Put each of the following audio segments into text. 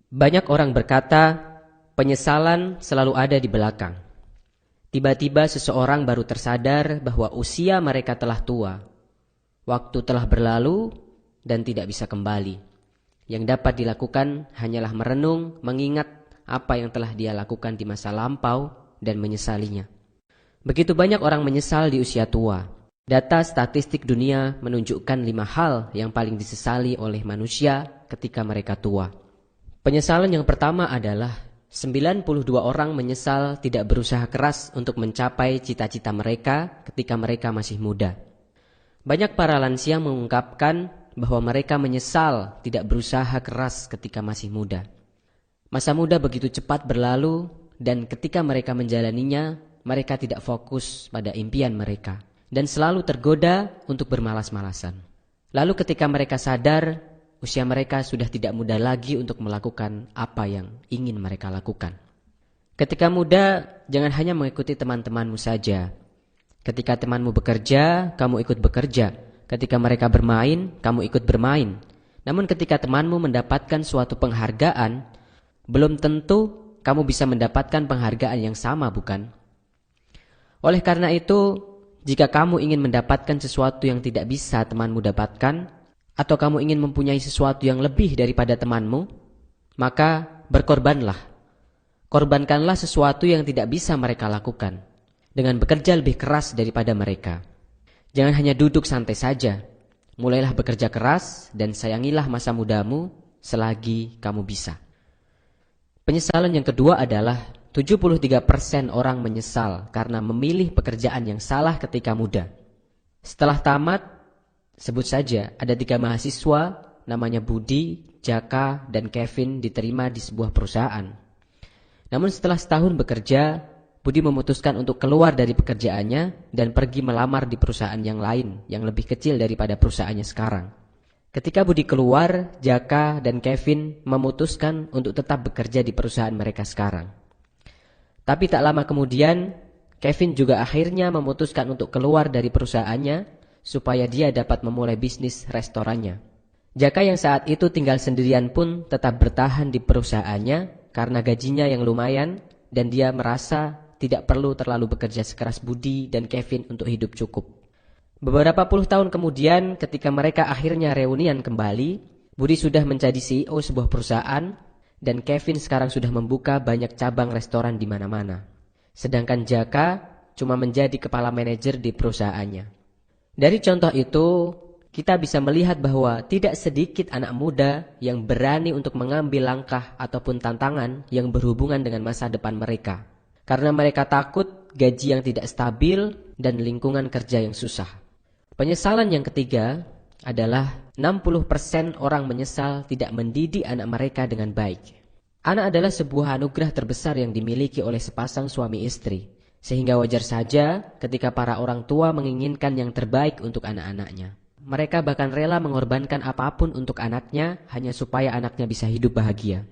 Banyak orang berkata, penyesalan selalu ada di belakang. Tiba-tiba seseorang baru tersadar bahwa usia mereka telah tua. Waktu telah berlalu dan tidak bisa kembali. Yang dapat dilakukan hanyalah merenung, mengingat apa yang telah dia lakukan di masa lampau dan menyesalinya. Begitu banyak orang menyesal di usia tua. Data statistik dunia menunjukkan 5 hal yang paling disesali oleh manusia ketika mereka tua. Penyesalan yang pertama adalah 92 orang menyesal tidak berusaha keras untuk mencapai cita-cita mereka ketika mereka masih muda. Banyak para lansia mengungkapkan bahwa mereka menyesal tidak berusaha keras ketika masih muda. Masa muda begitu cepat berlalu dan ketika mereka menjalaninya, mereka tidak fokus pada impian mereka dan selalu tergoda untuk bermalas-malasan. Lalu ketika mereka sadar, usia mereka sudah tidak muda lagi untuk melakukan apa yang ingin mereka lakukan. Ketika muda, jangan hanya mengikuti teman-temanmu saja. Ketika temanmu bekerja, kamu ikut bekerja. Ketika mereka bermain, kamu ikut bermain. Namun ketika temanmu mendapatkan suatu penghargaan, belum tentu kamu bisa mendapatkan penghargaan yang sama, bukan? Oleh karena itu, jika kamu ingin mendapatkan sesuatu yang tidak bisa temanmu dapatkan, atau kamu ingin mempunyai sesuatu yang lebih daripada temanmu, maka berkorbanlah. Korbankanlah sesuatu yang tidak bisa mereka lakukan, dengan bekerja lebih keras daripada mereka. Jangan hanya duduk santai saja. Mulailah bekerja keras dan sayangilah masa mudamu selagi kamu bisa. Penyesalan yang kedua adalah 73% orang menyesal karena memilih pekerjaan yang salah ketika muda. Setelah tamat, sebut saja ada 3 mahasiswa namanya Budi, Jaka, dan Kevin diterima di sebuah perusahaan. Namun setelah setahun bekerja, Budi memutuskan untuk keluar dari pekerjaannya dan pergi melamar di perusahaan yang lain yang lebih kecil daripada perusahaannya sekarang. Ketika Budi keluar, Jaka dan Kevin memutuskan untuk tetap bekerja di perusahaan mereka sekarang. Tapi tak lama kemudian, Kevin juga akhirnya memutuskan untuk keluar dari perusahaannya supaya dia dapat memulai bisnis restorannya. Jaka yang saat itu tinggal sendirian pun tetap bertahan di perusahaannya karena gajinya yang lumayan dan dia merasa tidak perlu terlalu bekerja sekeras Budi dan Kevin untuk hidup cukup. Beberapa puluh tahun kemudian ketika mereka akhirnya reunian kembali, Budi sudah menjadi CEO sebuah perusahaan dan Kevin sekarang sudah membuka banyak cabang restoran di mana-mana. Sedangkan Jaka cuma menjadi kepala manajer di perusahaannya. Dari contoh itu, kita bisa melihat bahwa tidak sedikit anak muda yang berani untuk mengambil langkah ataupun tantangan yang berhubungan dengan masa depan mereka. Karena mereka takut gaji yang tidak stabil dan lingkungan kerja yang susah. Penyesalan yang ketiga adalah 60% orang menyesal tidak mendidik anak mereka dengan baik. Anak adalah sebuah anugerah terbesar yang dimiliki oleh sepasang suami istri. Sehingga wajar saja ketika para orang tua menginginkan yang terbaik untuk anak-anaknya. Mereka bahkan rela mengorbankan apapun untuk anaknya hanya supaya anaknya bisa hidup bahagia.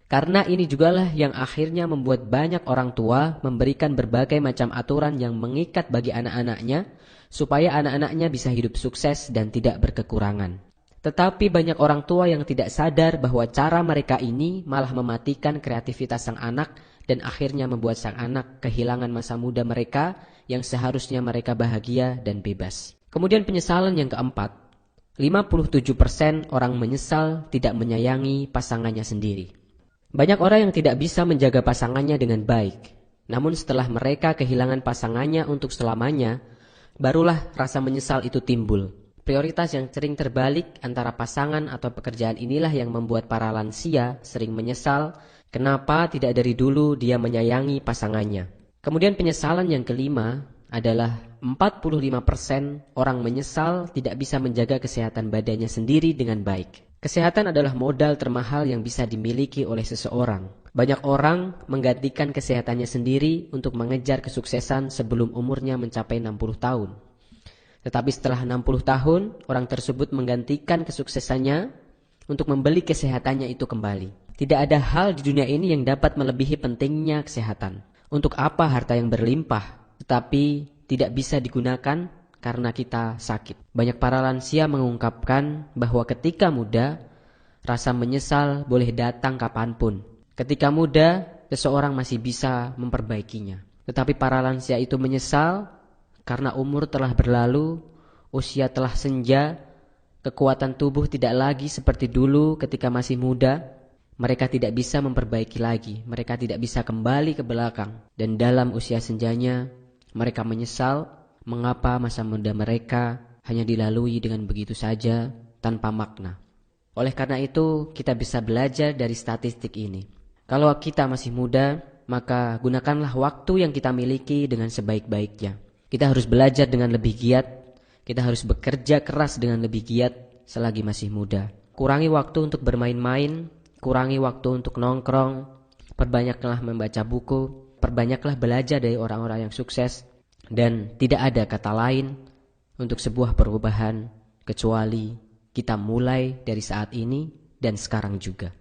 Karena ini jugalah yang akhirnya membuat banyak orang tua memberikan berbagai macam aturan yang mengikat bagi anak-anaknya supaya anak-anaknya bisa hidup sukses dan tidak berkekurangan. Tetapi banyak orang tua yang tidak sadar bahwa cara mereka ini malah mematikan kreativitas sang anak dan akhirnya membuat sang anak kehilangan masa muda mereka yang seharusnya mereka bahagia dan bebas. Kemudian penyesalan yang keempat, 57% orang menyesal tidak menyayangi pasangannya sendiri. Banyak orang yang tidak bisa menjaga pasangannya dengan baik. Namun setelah mereka kehilangan pasangannya untuk selamanya, barulah rasa menyesal itu timbul. Prioritas yang sering terbalik antara pasangan atau pekerjaan inilah yang membuat para lansia sering menyesal kenapa tidak dari dulu dia menyayangi pasangannya. Kemudian penyesalan yang kelima adalah 45% orang menyesal tidak bisa menjaga kesehatan badannya sendiri dengan baik. Kesehatan adalah modal termahal yang bisa dimiliki oleh seseorang. Banyak orang menggantikan kesehatannya sendiri untuk mengejar kesuksesan sebelum umurnya mencapai 60 tahun. Tetapi setelah 60 tahun, orang tersebut menggantikan kesuksesannya untuk membeli kesehatannya itu kembali. Tidak ada hal di dunia ini yang dapat melebihi pentingnya kesehatan. Untuk apa harta yang berlimpah, tetapi tidak bisa digunakan karena kita sakit. Banyak para lansia mengungkapkan bahwa ketika muda, Rasa menyesal boleh datang kapanpun. Ketika muda, seseorang masih bisa memperbaikinya. Tetapi para lansia itu menyesal karena umur telah berlalu, usia telah senja, kekuatan tubuh tidak lagi seperti dulu ketika masih muda. Mereka tidak bisa memperbaiki lagi, mereka tidak bisa kembali ke belakang. Dan dalam usia senjanya, mereka menyesal mengapa masa muda mereka hanya dilalui dengan begitu saja tanpa makna. Oleh karena itu, kita bisa belajar dari statistik ini. Kalau kita masih muda, maka gunakanlah waktu yang kita miliki dengan sebaik-baiknya. Kita harus belajar dengan lebih giat, kita harus bekerja keras dengan lebih giat selagi masih muda. Kurangi waktu untuk bermain-main, kurangi waktu untuk nongkrong, perbanyaklah membaca buku, perbanyaklah belajar dari orang-orang yang sukses, dan tidak ada kata lain untuk sebuah perubahan kecuali kita mulai dari saat ini dan sekarang juga.